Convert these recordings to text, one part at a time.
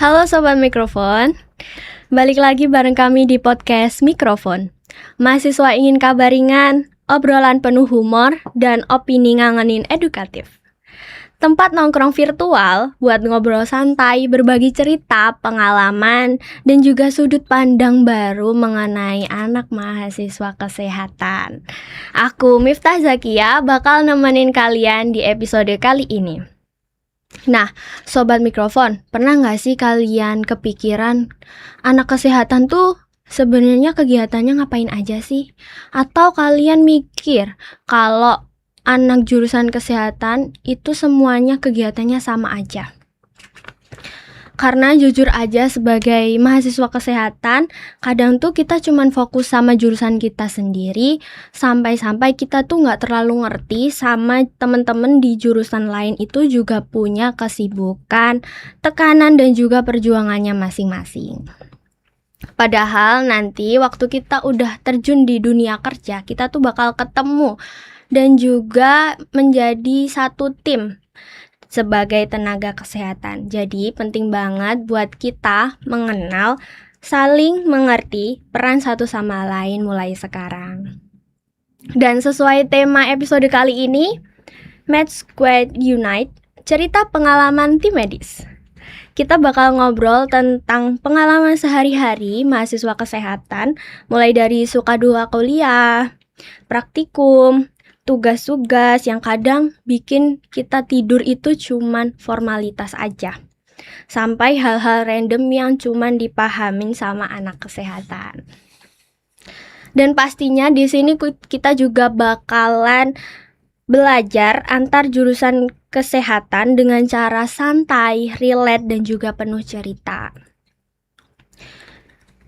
Halo Sobat Mikrofon, balik lagi bareng kami di podcast Mikrofon. Mahasiswa ingin kabar ringan, obrolan penuh humor, dan opini ngangenin edukatif. Tempat nongkrong virtual buat ngobrol santai, berbagi cerita, pengalaman, dan juga sudut pandang baru mengenai anak mahasiswa kesehatan. Aku Miftah Zakia bakal nemenin kalian di episode kali ini. Nah, Sobat Mikrofon, pernah nggak sih kalian kepikiran anak kesehatan tuh sebenarnya kegiatannya ngapain aja sih? Atau kalian mikir kalau anak jurusan kesehatan itu semuanya kegiatannya sama aja? Karena jujur aja sebagai mahasiswa kesehatan, kadang tuh kita cuman fokus sama jurusan kita sendiri, sampai-sampai kita tuh nggak terlalu ngerti sama temen-temen di jurusan lain itu juga punya kesibukan, tekanan dan juga perjuangannya masing-masing. Padahal nanti waktu kita udah terjun di dunia kerja, kita tuh bakal ketemu dan juga menjadi satu tim sebagai tenaga kesehatan. Jadi penting banget buat kita mengenal, saling mengerti peran satu sama lain mulai sekarang. Dan sesuai tema episode kali ini, Med Squad Unite, cerita pengalaman tim medis. Kita bakal ngobrol tentang pengalaman sehari-hari mahasiswa kesehatan, mulai dari suka duka kuliah, praktikum, tugas-tugas yang kadang bikin kita tidur itu cuman formalitas aja, sampai hal-hal random yang cuman dipahamin sama anak kesehatan. Dan pastinya di sini kita juga bakalan belajar antar jurusan kesehatan dengan cara santai, relate, dan juga penuh cerita.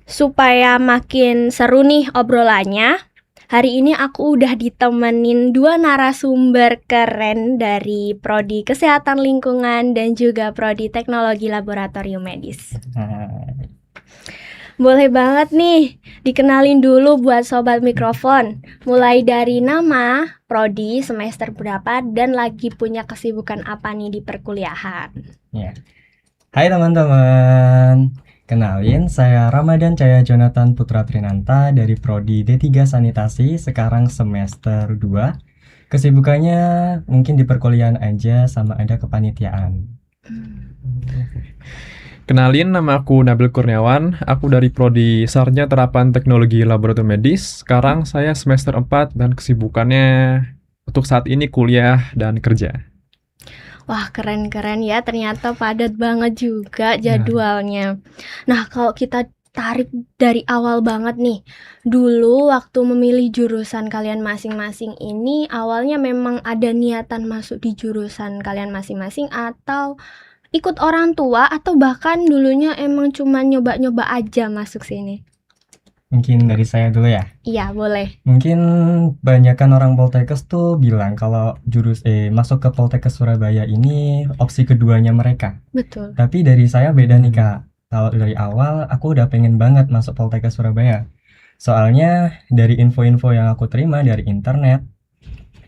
Supaya makin seru nih obrolannya, hari ini aku udah ditemenin dua narasumber keren dari Prodi Kesehatan Lingkungan dan juga Prodi Teknologi Laboratorium Medis. Boleh banget nih, dikenalin dulu buat Sobat Mikrofon. Mulai dari nama, Prodi, semester berapa, dan lagi punya kesibukan apa nih di perkuliahan. Ya. Hai teman-teman, kenalin saya Ramadan Cahya Jonathan Putra Trinanta dari Prodi D3 Sanitasi, sekarang semester 2. Kesibukannya mungkin di perkuliahan aja sama ada kepanitiaan. Kenalin, nama aku Nabil Kurniawan, aku dari Prodi Sarja Terapan Teknologi Laboratorium Medis. Sekarang saya semester 4 dan kesibukannya untuk saat ini kuliah dan kerja. Wah, keren-keren ya, ternyata padat banget juga jadwalnya. Nah, kalau kita tarik dari awal banget nih, dulu waktu memilih jurusan kalian masing-masing ini, awalnya memang ada niatan masuk di jurusan kalian masing-masing atau ikut orang tua, atau bahkan dulunya emang cuma nyoba-nyoba aja masuk sini? Mungkin dari saya dulu ya. Iya, boleh. Mungkin banyakan orang Poltekkes tuh bilang kalau masuk ke Poltekkes Surabaya ini opsi keduanya mereka. Betul. Tapi dari saya beda nih Kak. Kalau dari awal aku udah pengen banget masuk Poltekkes Surabaya. Soalnya dari info-info yang aku terima dari internet,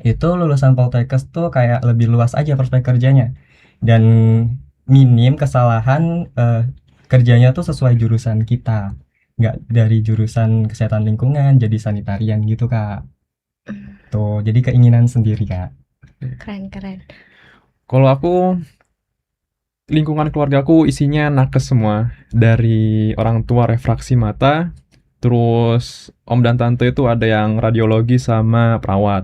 itu lulusan Poltekkes tuh kayak lebih luas aja prospek kerjanya. Dan minim kesalahan kerjanya tuh sesuai jurusan kita. Nggak dari jurusan kesehatan lingkungan jadi sanitarian gitu Kak. Tuh, jadi keinginan sendiri Kak. Keren-keren. Kalau aku, lingkungan keluargaku isinya nakes semua. Dari orang tua refraksi mata, terus om dan tante itu ada yang radiologi sama perawat.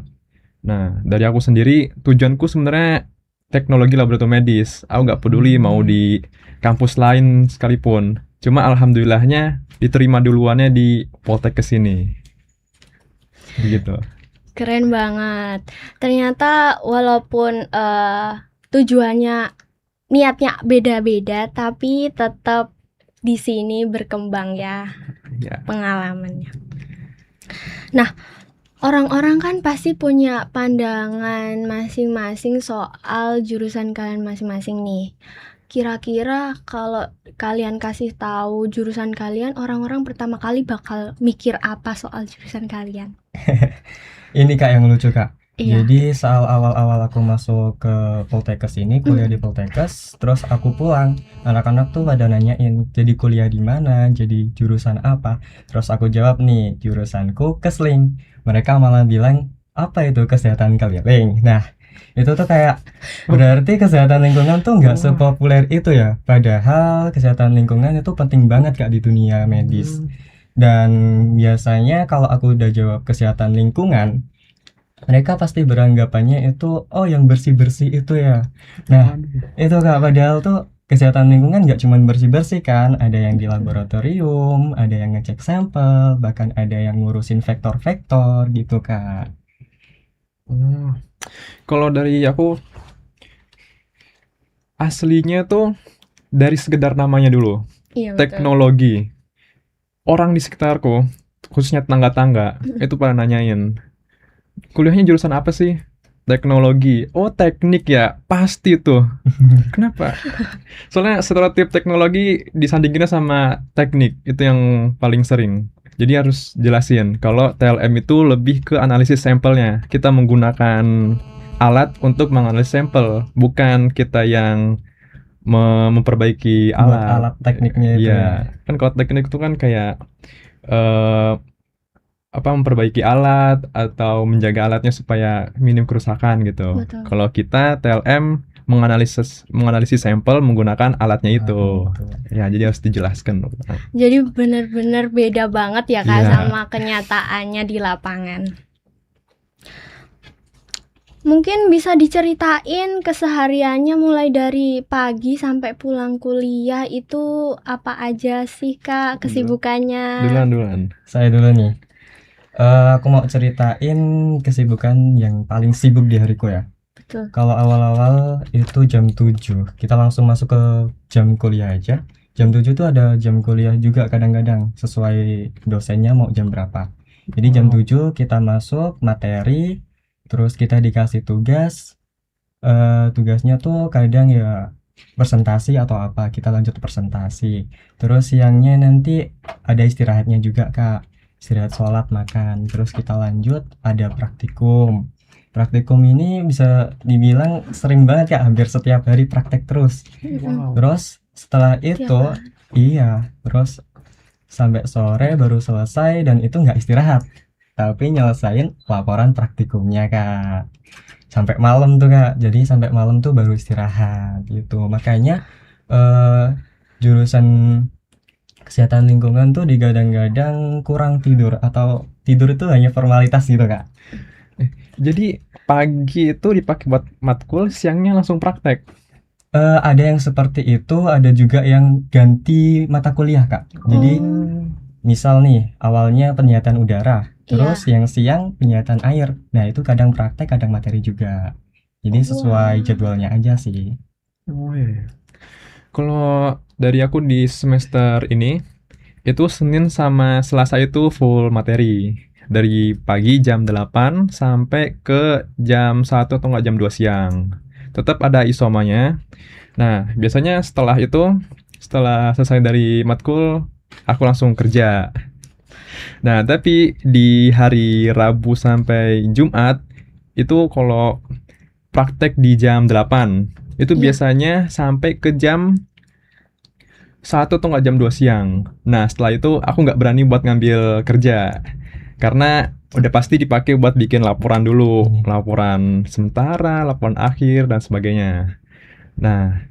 Nah, dari aku sendiri, tujuanku sebenarnya teknologi laboratorium medis. Aku nggak peduli mau di kampus lain sekalipun. Cuma alhamdulillahnya diterima duluannya di Poltekkes ini. Begitu. Keren banget. Ternyata walaupun tujuannya, niatnya beda-beda, tapi tetap di sini berkembang ya pengalamannya. Nah, orang-orang kan pasti punya pandangan masing-masing soal jurusan kalian masing-masing nih. Kira-kira kalau kalian kasih tahu jurusan kalian, orang-orang pertama kali bakal mikir apa soal jurusan kalian? Ini Kak yang lucu Kak. Iya. Jadi soal awal-awal aku masuk ke Poltekkes ini, kuliah di Poltekkes, terus aku pulang, anak-anak tuh pada nanyain, jadi kuliah di mana, jadi jurusan apa? Terus aku jawab nih, jurusanku Kesling. Mereka malah bilang, apa itu kesehatan keliling? Nah, itu tuh kayak berarti kesehatan lingkungan tuh nggak Oh. sepopuler itu ya. Padahal kesehatan lingkungan itu penting banget Kak di dunia medis. Dan biasanya kalau aku udah jawab kesehatan lingkungan, mereka pasti beranggapannya itu, oh yang bersih-bersih itu ya. Nah, Waduh. itu Kak, padahal tuh kesehatan lingkungan nggak cuma bersih-bersih kan, ada yang di laboratorium, ada yang ngecek sampel, bahkan ada yang ngurusin vektor-vektor gitu Kak. Oh. Kalau dari aku aslinya tuh dari sekedar namanya dulu, Iya betul. teknologi. Orang di sekitarku, khususnya tetangga-tangga, itu pada nanyain, kuliahnya jurusan apa sih? Teknologi. Oh, teknik ya? Pasti tuh. Kenapa? Soalnya stereotip teknologi disandinginnya sama teknik, itu yang paling sering. Jadi harus jelasin kalau TLM itu lebih ke analisis sampelnya. Kita menggunakan alat untuk menganalisis sampel, bukan kita yang memperbaiki Buat alat. alat tekniknya itu Iya, ya. kan kalau teknik itu kan kayak eh, apa memperbaiki alat atau menjaga alatnya supaya minim kerusakan gitu. Betul. Kalau kita TLM menganalisis sampel menggunakan alatnya itu. Ya, jadi harus dijelaskan. Jadi benar-benar beda banget ya Kak Iya. sama kenyataannya di lapangan. Mungkin bisa diceritain kesehariannya mulai dari pagi sampai pulang kuliah itu apa aja sih Kak kesibukannya? Duluan. Saya dulu nih. Aku mau ceritain kesibukan yang paling sibuk di hariku ya. Betul. Kalau awal-awal itu jam 7, kita langsung masuk ke jam kuliah aja. Jam 7 tuh ada jam kuliah juga kadang-kadang, sesuai dosennya mau jam berapa. Jadi jam Wow. 7 kita masuk materi, terus kita dikasih tugas. Tugasnya tuh kadang ya presentasi atau apa, kita lanjut presentasi. Terus siangnya nanti ada istirahatnya juga Kak. Istirahat sholat, makan. Terus kita lanjut ada praktikum. Praktikum ini bisa dibilang sering banget ya, hampir setiap hari praktek terus. Wow. Terus setelah Tiap itu, hari. iya, terus sampai sore baru selesai dan itu nggak istirahat, tapi nyelesain laporan praktikumnya Kak. Sampai malam tuh Kak, jadi sampai malam tuh baru istirahat gitu. Makanya jurusan kesehatan lingkungan tuh digadang-gadang kurang tidur, atau tidur itu hanya formalitas gitu Kak. Jadi pagi itu dipakai buat matkul, siangnya langsung praktek. Ada yang seperti itu, ada juga yang ganti mata kuliah Kak. Jadi misal nih awalnya penyiaran udara, terus yang siang penyiaran air. Nah itu kadang praktek, kadang materi juga. Jadi sesuai jadwalnya aja sih. Kalau dari aku di semester ini, itu Senin sama Selasa itu full materi. Dari pagi jam 8 sampai ke jam 1 atau enggak jam 2 siang. Tetap ada isomanya. Nah, biasanya setelah itu, setelah selesai dari matkul, aku langsung kerja. Nah, tapi di hari Rabu sampai Jumat, itu kalau praktek di jam 8, itu biasanya sampai ke jam 1 atau nggak jam 2 siang. Nah, setelah itu aku nggak berani buat ngambil kerja. Karena udah pasti dipakai buat bikin laporan dulu. Laporan sementara, laporan akhir, dan sebagainya. Nah,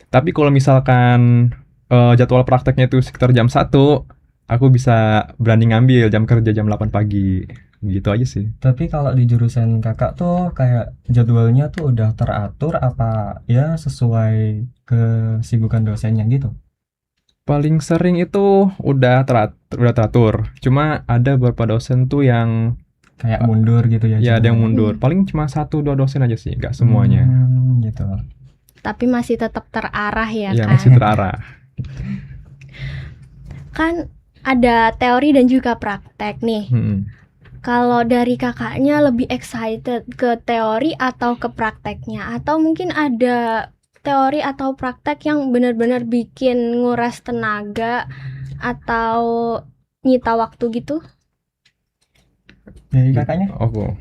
tapi kalau misalkan jadwal prakteknya itu sekitar jam 1, aku bisa berani ngambil jam kerja jam 8 pagi. Gitu aja sih. Tapi kalau di jurusan kakak tuh kayak jadwalnya tuh udah teratur apa ya sesuai kesibukan dosennya gitu? Paling sering itu udah teratur. Cuma ada beberapa dosen tuh yang Kayak mundur gitu ya? ya ada yang jadwalnya? mundur. Paling cuma 1-2 dosen aja sih, nggak semuanya. Gitu. Tapi masih tetap terarah ya Iya, kan? masih terarah. Kan ada teori dan juga praktek nih. Kalau dari kakaknya lebih excited ke teori atau ke prakteknya? Atau mungkin ada teori atau praktek yang benar-benar bikin nguras tenaga atau nyita waktu gitu? Dari kakaknya? Oh,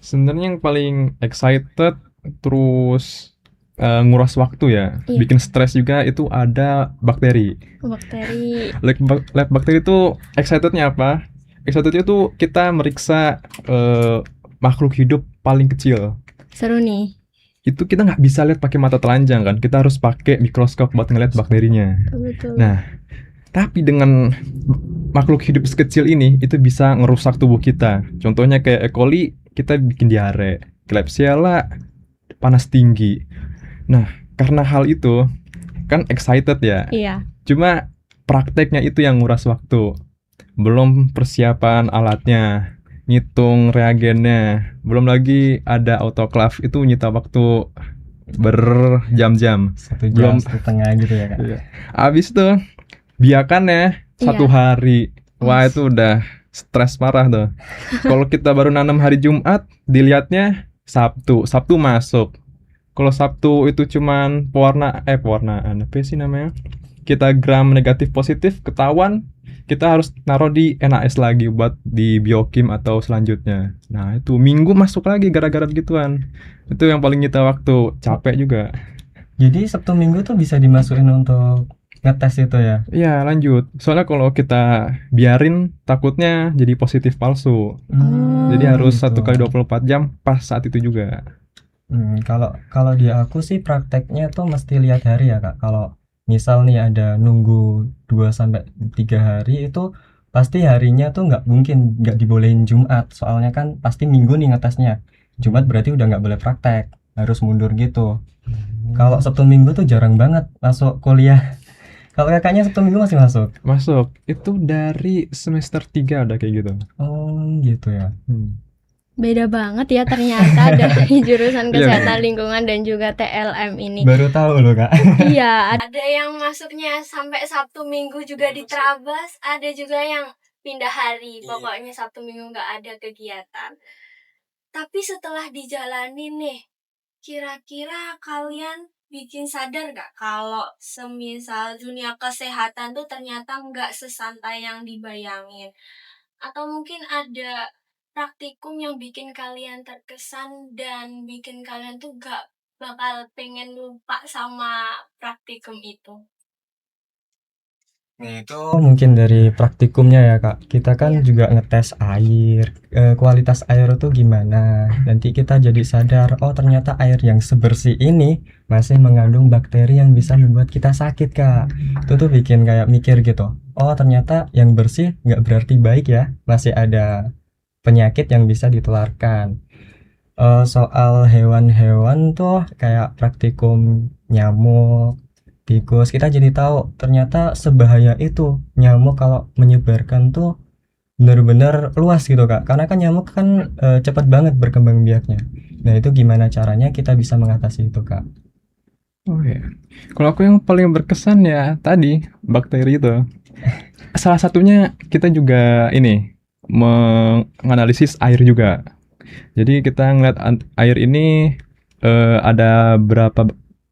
Sebenarnya yang paling excited terus nguras waktu ya, Iya. bikin stres juga itu ada bakteri. Bakteri. Lab bakteri itu excitednya apa? Excitednya tuh kita meriksa makhluk hidup paling kecil. Seru nih. Itu kita nggak bisa lihat pakai mata telanjang kan, kita harus pakai mikroskop buat ngeliat bakterinya. Betul. Nah, tapi dengan makhluk hidup sekecil ini itu bisa ngerusak tubuh kita. Contohnya kayak E. coli, kita bikin diare. Klebsiella panas tinggi. Nah, karena hal itu kan excited ya. Iya. Cuma prakteknya itu yang nguras waktu. Belum persiapan alatnya, ngitung reagennya, belum lagi ada autoclave itu nyita waktu berjam-jam. 1 jam Belum. setengah gitu ya Kak. Abis itu biakannya 1 hari. Wah, itu udah stres parah tuh. Kalau kita baru nanam hari Jumat, dilihatnya Sabtu masuk. Kalau Sabtu itu cuman pewarnaan apa sih namanya? Kita gram negatif positif ketahuan, kita harus naruh di NAS lagi buat di biokim atau selanjutnya. Nah, itu Minggu masuk lagi gara-gara begituan. Itu yang paling nyita waktu, capek juga. Jadi Sabtu Minggu tuh bisa dimasukin untuk ngetes itu ya. Iya, lanjut. Soalnya kalau kita biarin takutnya jadi positif palsu. Jadi harus gitu. 1 kali 24 jam pas saat itu juga. Kalau di aku sih prakteknya tuh mesti lihat hari ya Kak. Kalau misal nih ada nunggu 2 sampai 3 hari itu pasti harinya tuh nggak dibolehin Jumat. Soalnya kan pasti Minggu nih ngetesnya. Jumat berarti udah nggak boleh praktek, harus mundur gitu. Kalau Sabtu Minggu tuh jarang banget masuk kuliah. Kalau kakaknya Sabtu Minggu masih masuk? Masuk. Itu dari semester 3 udah kayak gitu. Oh gitu ya. Beda banget ya ternyata dari jurusan Iya, kesehatan bener. lingkungan dan juga TLM ini. Baru tahu loh Kak. Iya, ada yang masuknya sampai Sabtu Minggu juga diterabas, ada juga yang pindah hari. Pokoknya Sabtu Minggu nggak ada kegiatan. Tapi setelah dijalanin nih, kira-kira kalian bikin sadar nggak kalau semisal dunia kesehatan tuh ternyata nggak sesantai yang dibayangin? Atau mungkin ada praktikum yang bikin kalian terkesan dan bikin kalian tuh gak bakal pengen lupa sama praktikum itu? Nah, itu mungkin dari praktikumnya ya Kak. Kita kan Iya. juga ngetes air, kualitas air itu gimana. Nanti kita jadi sadar, oh ternyata air yang sebersih ini masih mengandung bakteri yang bisa membuat kita sakit Kak. Itu tuh bikin kayak mikir gitu. Oh ternyata yang bersih nggak berarti baik ya. Masih ada penyakit yang bisa ditularkan. Soal hewan-hewan tuh kayak praktikum nyamuk, tikus, kita jadi tahu ternyata sebahaya itu nyamuk kalau menyebarkan tuh benar-benar luas gitu Kak. Karena kan nyamuk kan cepat banget berkembang biaknya. Nah, itu gimana caranya kita bisa mengatasi itu Kak? Oh ya. Kalau aku yang paling berkesan ya tadi bakteri itu. Salah satunya kita juga ini menganalisis air juga. Jadi kita ngeliat air ini ada berapa,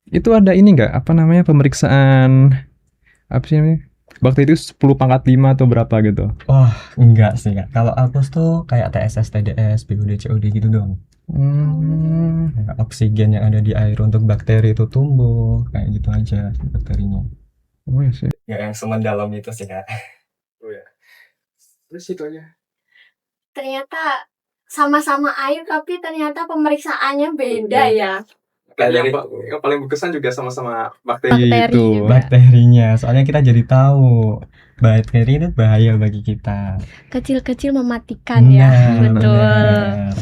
itu ada ini nggak, apa namanya, pemeriksaan apa sih namanya, bakteri itu 10 pangkat 5 atau berapa gitu. Oh, enggak sih Kak. Kalau aku tuh kayak TSS, TDS, BUD, COD gitu dong. Kayak oksigen yang ada di air untuk bakteri itu tumbuh, kayak gitu aja bakterinya. Oh ya sih. Ya yang semendalam itu sih Kak. Oh ya. Terus itu aja. Ternyata sama-sama air tapi ternyata pemeriksaannya beda ya. Yang paling berkesan juga sama-sama bakteri Bakteri itu. juga. Bakterinya, soalnya kita jadi tahu bakteri itu bahaya bagi kita. Kecil-kecil mematikan ya. Nah, Betul. benar.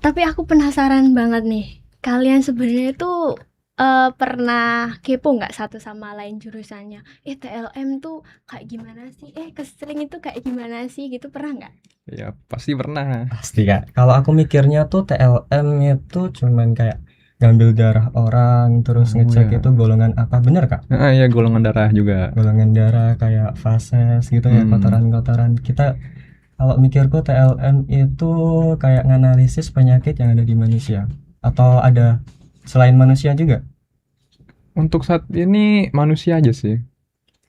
Tapi aku penasaran banget nih. Kalian sebenarnya tuh pernah kepo nggak satu sama lain jurusannya? TLM tuh kayak gimana sih? Keseling itu kayak gimana sih? Gitu pernah nggak? Ya pasti pernah. Pasti Kak. Kalau aku mikirnya tuh TLM itu cuman kayak ngambil darah orang terus Oh, ngecek ya. itu golongan apa, bener Kak? Ya golongan darah juga. Golongan darah kayak fases gitu ya, kotoran-kotoran. Kita kalau mikirku TLM itu kayak nganalisis penyakit yang ada di manusia, atau ada selain manusia juga Untuk saat ini manusia aja sih.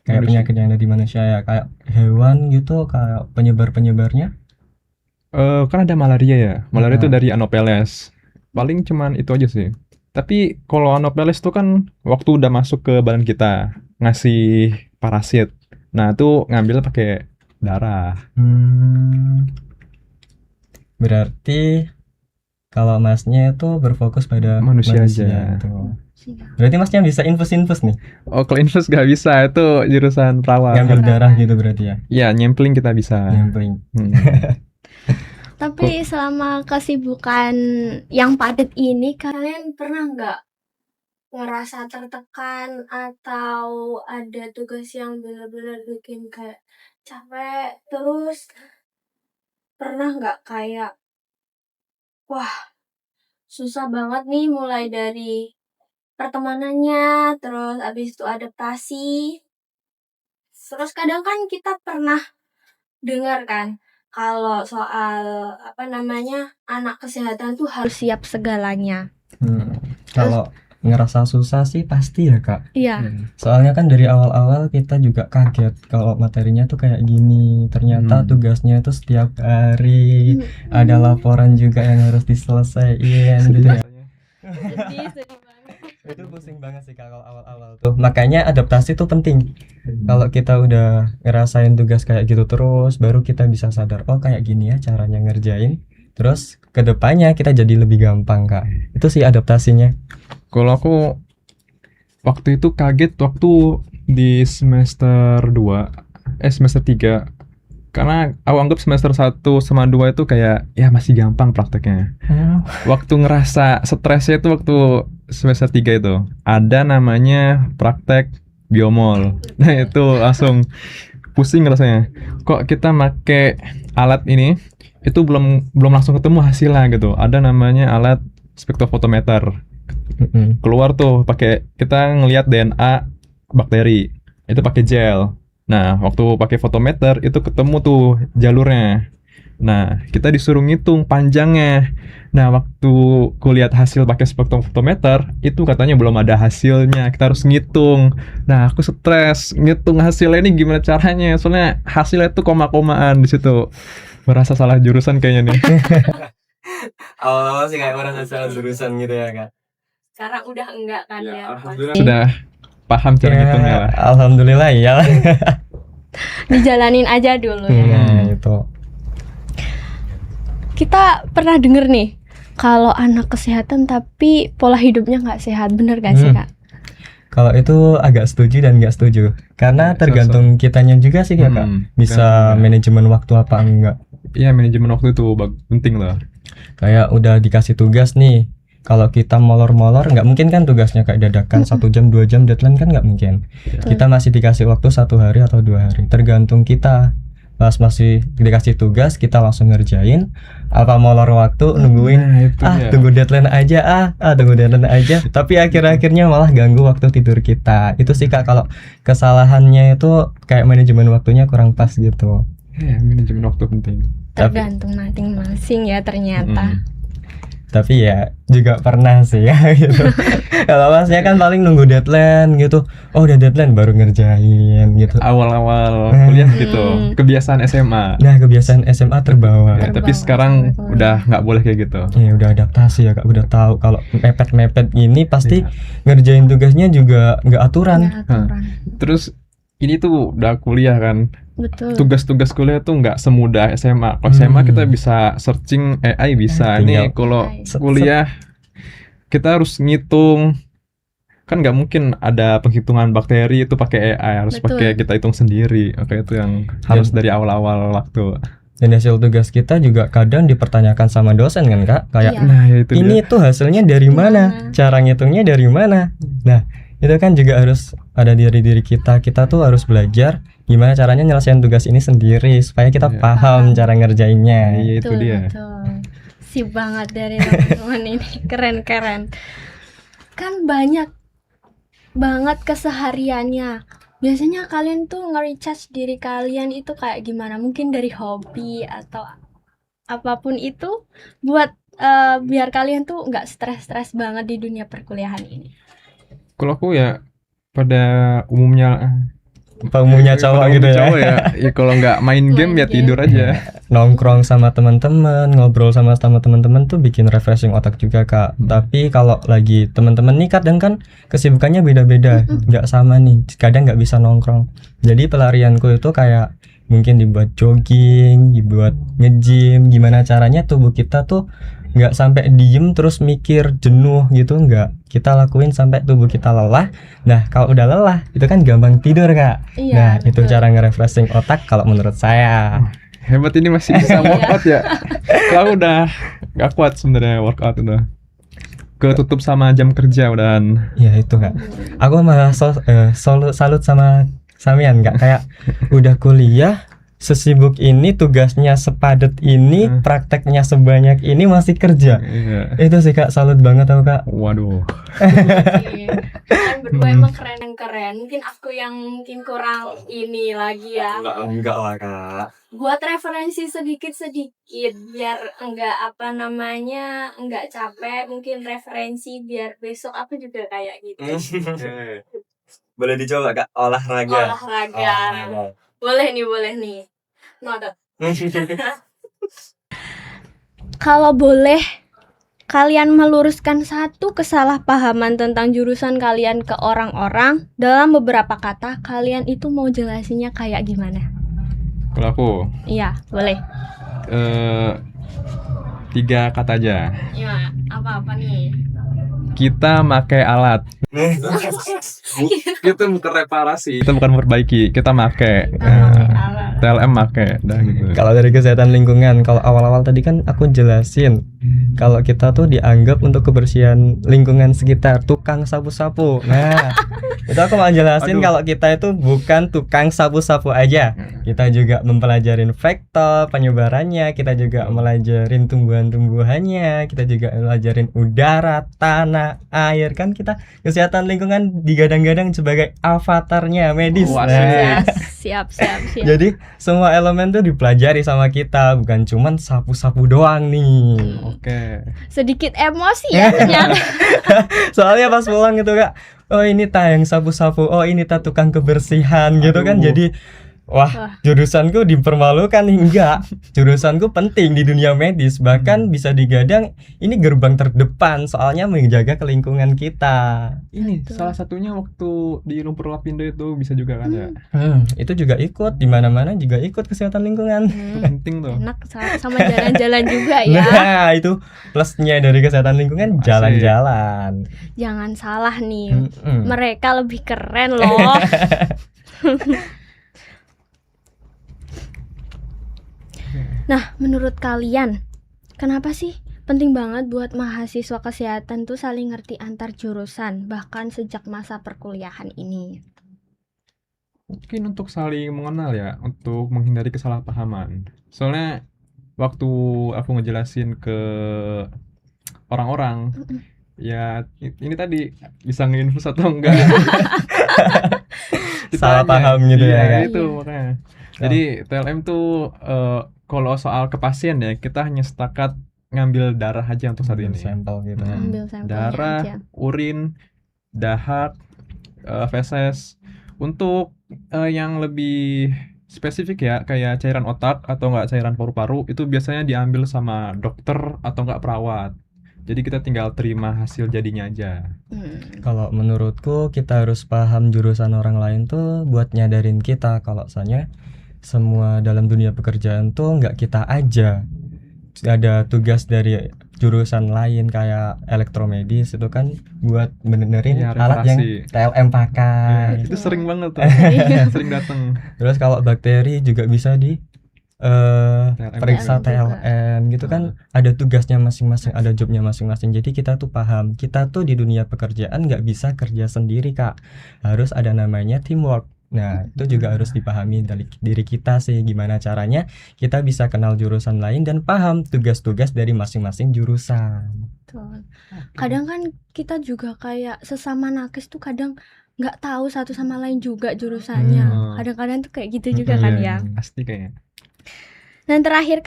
kayak Manusia. penyakit yang ada di manusia ya, kayak hewan gitu, kayak penyebar-penyebarnya. Kan ada malaria ya. Malaria itu Ah. dari Anopheles. Paling cuman itu aja sih. Tapi kalau Anopheles itu kan waktu udah masuk ke badan kita ngasih parasit. Nah, itu ngambil pakai darah. Berarti kalau masnya itu berfokus pada Manusia manusia aja. gitu. Berarti masnya bisa infus-infus nih, Oh, kalau infus nggak bisa, itu jurusan perawat. ngambil darah gitu berarti ya, Ya, nyempling kita bisa. nyempling. Hmm. Tapi selama kesibukan yang padat ini, kalian pernah nggak ngerasa tertekan atau ada tugas yang benar-benar bikin kayak capek? Terus pernah nggak kayak, wah susah banget nih mulai dari pertemanannya, terus abis itu adaptasi. Terus kadang kan kita pernah dengar kan kalau soal apa namanya anak kesehatan tuh harus siap segalanya. Kalau ngerasa susah sih pasti ya kak, Iya. soalnya kan dari awal-awal kita juga kaget kalau materinya tuh kayak gini, ternyata tugasnya itu setiap hari ada laporan juga yang harus diselesaikan gitu ya. Sedih banget. Itu pusing banget sih kak kalau awal-awal tuh, makanya adaptasi tuh penting. Kalau kita udah ngerasain tugas kayak gitu terus, baru kita bisa sadar, oh kayak gini ya caranya ngerjain, terus kedepannya kita jadi lebih gampang kak. Itu sih adaptasinya. Kalau aku waktu itu kaget waktu di semester 3. Karena aku anggap semester 1 sama 2 itu kayak ya masih gampang prakteknya. Waktu ngerasa stresnya itu waktu semester 3 itu. Ada namanya praktek biomol. Nah, itu langsung pusing rasanya. Kok kita make alat ini itu belum langsung ketemu hasilnya gitu. Ada namanya alat spektrofotometer. Keluar tuh pakai kita ngelihat DNA bakteri. Itu pakai gel. Nah, waktu pakai fotometer itu ketemu tuh jalurnya. Nah, kita disuruh ngitung panjangnya. Nah, waktu kulihat hasil pakai spektrofotometer, itu katanya belum ada hasilnya. Kita harus ngitung. Nah, aku stres ngitung hasilnya ini gimana caranya. Soalnya hasilnya tuh koma-komaan di situ. Merasa salah jurusan kayaknya nih. Awal-awal sih kayak merasa salah jurusan gitu ya kak. Sekarang udah enggak kan ya? Sudah paham cara ngitungnya lah. Alhamdulillah ya. Dijalanin aja dulu ya. Itu. Kita pernah denger nih kalau anak kesehatan tapi pola hidupnya nggak sehat, bener gak sih kak? Kalau itu agak setuju dan nggak setuju, karena tergantung kitanya juga sih ya kak. Bisa manajemen waktu apa enggak. Iya, manajemen waktu itu penting lah. Kayak udah dikasih tugas nih, kalau kita molor-molor nggak mungkin kan tugasnya kayak dadakan 1 jam 2 jam deadline kan nggak mungkin. Kita masih dikasih waktu 1 hari atau 2 hari, tergantung kita. Pas masih dikasih tugas kita langsung ngerjain, apa molor waktu nungguin tunggu deadline aja tunggu deadline aja, tapi akhir-akhirnya malah ganggu waktu tidur kita. Itu sih kak, kalau kesalahannya itu kayak manajemen waktunya kurang pas gitu. Ya, manajemen waktu penting. Tergantung masing-masing ya ternyata. Tapi ya juga pernah sih ya gitu. Kalau masnya kan paling nunggu deadline gitu, oh udah deadline baru ngerjain gitu. Awal-awal kuliah gitu, kebiasaan SMA. Nah, kebiasaan SMA terbawa. Ya, tapi sekarang udah nggak boleh kayak gitu. Ya udah adaptasi ya kak, udah tahu kalau mepet-mepet ini pasti ngerjain tugasnya juga nggak aturan. Terus ini tuh udah kuliah kan. Betul. Tugas-tugas kuliah tuh nggak semudah SMA. Kalau SMA kita bisa searching AI bisa. Ini kalau kuliah kita harus ngitung. Kan nggak mungkin ada penghitungan bakteri itu pakai AI, harus pakai kita hitung sendiri. Oke, itu yang harus dari awal-awal waktu. Dan hasil tugas kita juga kadang dipertanyakan sama dosen kan kak, kayak nah, ya itu ini tuh hasilnya dari mana, cara ngitungnya dari mana. Nah, itu kan juga harus ada diri kita tuh harus belajar gimana caranya nyelesain tugas ini sendiri supaya kita paham cara ngerjainnya. Iya, itu dia. Sip banget dari teman-teman ini, keren-keren. Kan banyak banget kesehariannya. Biasanya kalian tuh nge-recharge diri kalian itu kayak gimana? Mungkin dari hobi atau apapun itu buat biar kalian tuh nggak stres-stres banget di dunia perkuliahan ini. Kalau aku ya pada umumnya Pemunya cowok gitu ya. Cowok ya. Ya kalau nggak main game Main ya tidur game. aja. Nongkrong sama teman-teman, ngobrol sama teman-teman tuh bikin refreshing otak juga Kak. Tapi kalau lagi teman-teman nih kadang kan kesibukannya beda-beda, nggak sama nih. Kadang nggak bisa nongkrong. Jadi pelarianku itu kayak mungkin dibuat jogging, dibuat nge-gym. Gimana caranya tubuh kita tuh nggak sampai diem terus mikir jenuh gitu, nggak. Kita lakuin sampai tubuh kita lelah. Nah kalau udah lelah itu kan gampang tidur Kak. Iya, Nah itu betul. cara nge-refreshing otak kalau menurut saya. Hebat ini masih bisa workout ya. Kalau udah nggak kuat sebenarnya workout udah. Ketutup sama jam kerja udahan. Ya itu Kak. Aku malah salut sama Samian Kak. Kayak udah kuliah sesibuk ini, tugasnya sepadat ini, prakteknya sebanyak ini masih kerja. Iya. Itu sih Kak, salut banget aku Kak. Waduh. Kalian berdua emang keren. Mungkin aku yang mungkin kurang ini lagi ya. Enggak lah Kak. Buat referensi sedikit biar enggak enggak capek, mungkin referensi biar besok aku juga kayak gitu. Boleh dicoba Kak, olahraga. Olahraga. Boleh nih. Note. Kalau boleh kalian meluruskan satu kesalahpahaman tentang jurusan kalian ke orang-orang dalam beberapa kata, kalian itu mau jelasinnya kayak gimana? Kalau aku Iya, boleh. 3 kata aja. Ya, apa-apa nih? Kita pakai alat. Kita bukan reparasi. Kita bukan memperbaiki. Kita pakai. TLM pakai. Dah gitu. Kalau dari kesehatan lingkungan, kalau awal-awal tadi kan aku jelasin kalau kita tuh dianggap untuk kebersihan lingkungan sekitar tukang sapu-sapu. Nah, itu aku mau jelasin kalau kita itu bukan tukang sapu-sapu aja. Kita juga mempelajarin faktor penyebarannya, kita juga melajarin tumbuhan-tumbuhannya, kita juga melajarin udara, tanah, air. Kan kita kesehatan lingkungan digadang-gadang sebagai avatarnya medis. Wah, Nah, Siap. jadi semua elemen tuh dipelajari sama kita, bukan cuman sapu-sapu doang nih. Oke. Sedikit emosi ya ternyata. Soalnya pas pulang gitu Kak, oh ini tayang sapu-sapu, oh ini ta tukang kebersihan gitu kan. Aduh. Jadi wah, jurusanku dipermalukan nih. Enggak, jurusanku penting di dunia medis. Bahkan bisa digadang ini gerbang terdepan soalnya menjaga kelingkungan kita. Ini Betul. salah satunya waktu di Lumpur Lapindo itu bisa juga kan ya. Itu juga ikut di mana-mana, juga ikut kesehatan lingkungan. Penting tuh. Enak sama jalan-jalan juga ya. Nah, itu plusnya dari kesehatan lingkungan, Asik. jalan-jalan. Jangan salah nih. Mm-mm. Mereka lebih keren loh. Nah, menurut kalian, kenapa sih penting banget buat mahasiswa kesehatan tuh saling ngerti antar jurusan, bahkan sejak masa perkuliahan ini? Mungkin untuk saling mengenal ya, untuk menghindari kesalahpahaman. Soalnya waktu aku ngejelasin ke orang-orang, ya ini tadi bisa nge-infus atau enggak? Salah Ditanya. paham gitu ya, Iya, Kak. itu makanya. Jadi TLM tuh kalau soal ke pasien ya, kita hanya setakat ngambil darah aja untuk saat ini. Sampel gitu. Ambil sampelnya Darah, aja. urin, dahak, feses. Untuk yang lebih spesifik ya, kayak cairan otak atau enggak cairan paru-paru, itu biasanya diambil sama dokter atau enggak perawat. Jadi kita tinggal terima hasil jadinya aja. Kalau menurutku kita harus paham jurusan orang lain tuh buat nyadarin kita kalau soalnya semua dalam dunia pekerjaan tuh nggak kita aja. Ada tugas dari jurusan lain kayak elektromedis itu kan buat benerin Iya, alat yang reparasi. TLM pakai. Itu sering banget tuh. Iya. Sering datang. Terus kalau bakteri juga bisa di periksa TLM juga. TLM gitu kan, ada tugasnya masing-masing, ada jobnya masing-masing. Jadi kita tuh paham, kita tuh di dunia pekerjaan nggak bisa kerja sendiri Kak, harus ada namanya teamwork. Nah itu juga harus dipahami dari diri kita sih, gimana caranya kita bisa kenal jurusan lain dan paham tugas-tugas dari masing-masing jurusan. Betul. Kadang kan kita juga kayak sesama nakes tuh kadang nggak tahu satu sama lain juga jurusannya. Kadang-kadang tuh kayak gitu juga kan ya. Pasti kayaknya. Dan terakhir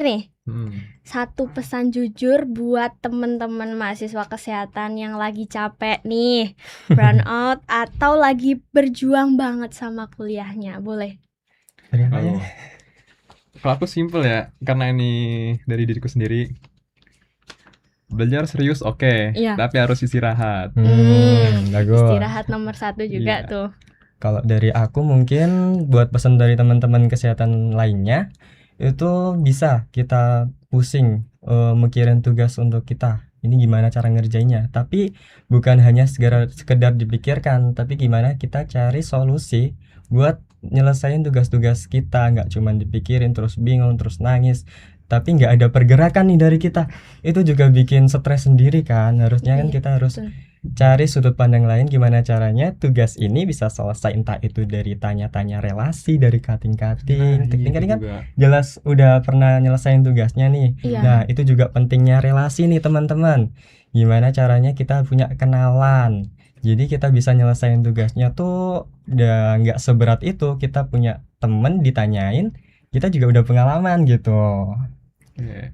nih, Hmm. satu pesan jujur buat temen-temen mahasiswa kesehatan yang lagi capek nih, burn out atau lagi berjuang banget sama kuliahnya. Boleh? Dari apa ya? Kalau kalau aku simple ya, karena ini dari diriku sendiri. Belajar serius oke, Iya. tapi harus istirahat. Bagus. Istirahat nomor 1 juga Iya. tuh. Kalau dari aku mungkin buat pesan dari teman-teman kesehatan lainnya, itu bisa kita pusing mikirin tugas untuk kita. Ini gimana cara ngerjainnya. Tapi bukan hanya sekedar dipikirkan, tapi gimana kita cari solusi buat nyelesain tugas-tugas kita. Nggak cuma dipikirin terus bingung, terus nangis. Tapi nggak ada pergerakan nih dari kita. Itu juga bikin stres sendiri kan. Harusnya kan Iya, kita harus betul. cari sudut pandang lain gimana caranya tugas ini bisa selesai, entah itu dari tanya-tanya relasi, dari cutting-cutting. Cutting itu kan juga. jelas udah pernah nyelesain tugasnya nih. Iya. Nah, itu juga pentingnya relasi nih teman-teman. Gimana caranya kita punya kenalan. Jadi kita bisa nyelesain tugasnya tuh udah nggak seberat itu. Kita punya temen ditanyain, kita juga udah pengalaman gitu. Iya.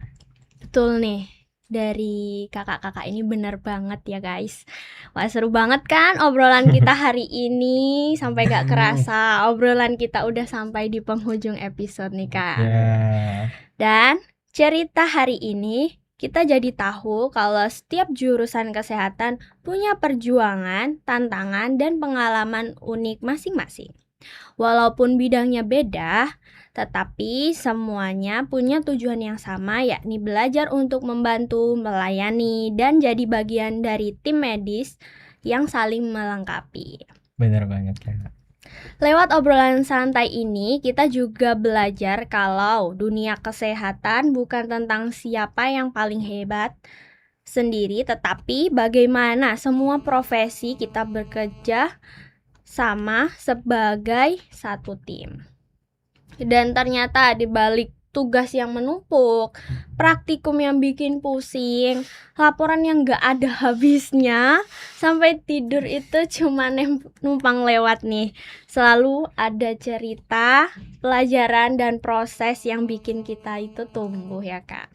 Betul nih. Dari kakak-kakak ini benar banget ya guys. Wah, seru banget kan obrolan kita hari ini. Sampai gak kerasa obrolan kita udah sampai di penghujung episode nih Kak. Ya. Dan cerita hari ini kita jadi tahu kalau setiap jurusan kesehatan punya perjuangan, tantangan, dan pengalaman unik masing-masing. Walaupun bidangnya beda, tetapi semuanya punya tujuan yang sama, yakni belajar untuk membantu, melayani, dan jadi bagian dari tim medis yang saling melengkapi. Bener banget Kak. Lewat obrolan santai ini, kita juga belajar kalau dunia kesehatan bukan tentang siapa yang paling hebat sendiri, tetapi bagaimana semua profesi kita bekerja sama sebagai satu tim. Dan ternyata di balik tugas yang menumpuk, praktikum yang bikin pusing, laporan yang gak ada habisnya, sampai tidur itu cuma numpang lewat nih. Selalu ada cerita, pelajaran, dan proses yang bikin kita itu tumbuh ya Kak.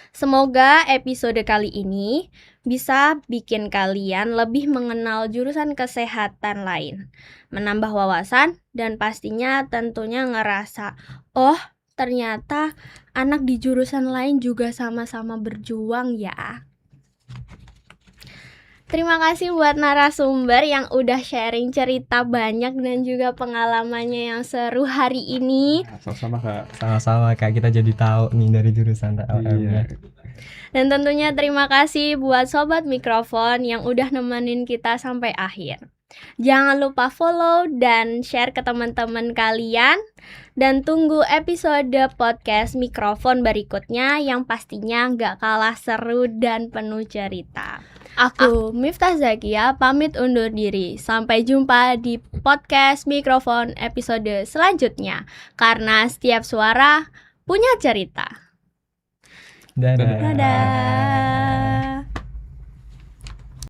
Semoga episode kali ini bisa bikin kalian lebih mengenal jurusan kesehatan lain, menambah wawasan, dan pastinya tentunya ngerasa, oh ternyata anak di jurusan lain juga sama-sama berjuang ya. Terima kasih buat narasumber yang udah sharing cerita banyak dan juga pengalamannya yang seru hari ini. Sama-sama Kak. Sama-sama Kak, kita jadi tahu nih dari jurusan TLM ya. Dan tentunya terima kasih buat Sobat Mikrofon yang udah nemenin kita sampai akhir. Jangan lupa follow dan share ke teman-teman kalian. Dan tunggu episode podcast Mikrofon berikutnya yang pastinya gak kalah seru dan penuh cerita. Aku Miftah Zakia pamit undur diri. Sampai jumpa di podcast Mikrofon episode selanjutnya. Karena setiap suara punya cerita. Dadah. Dadah.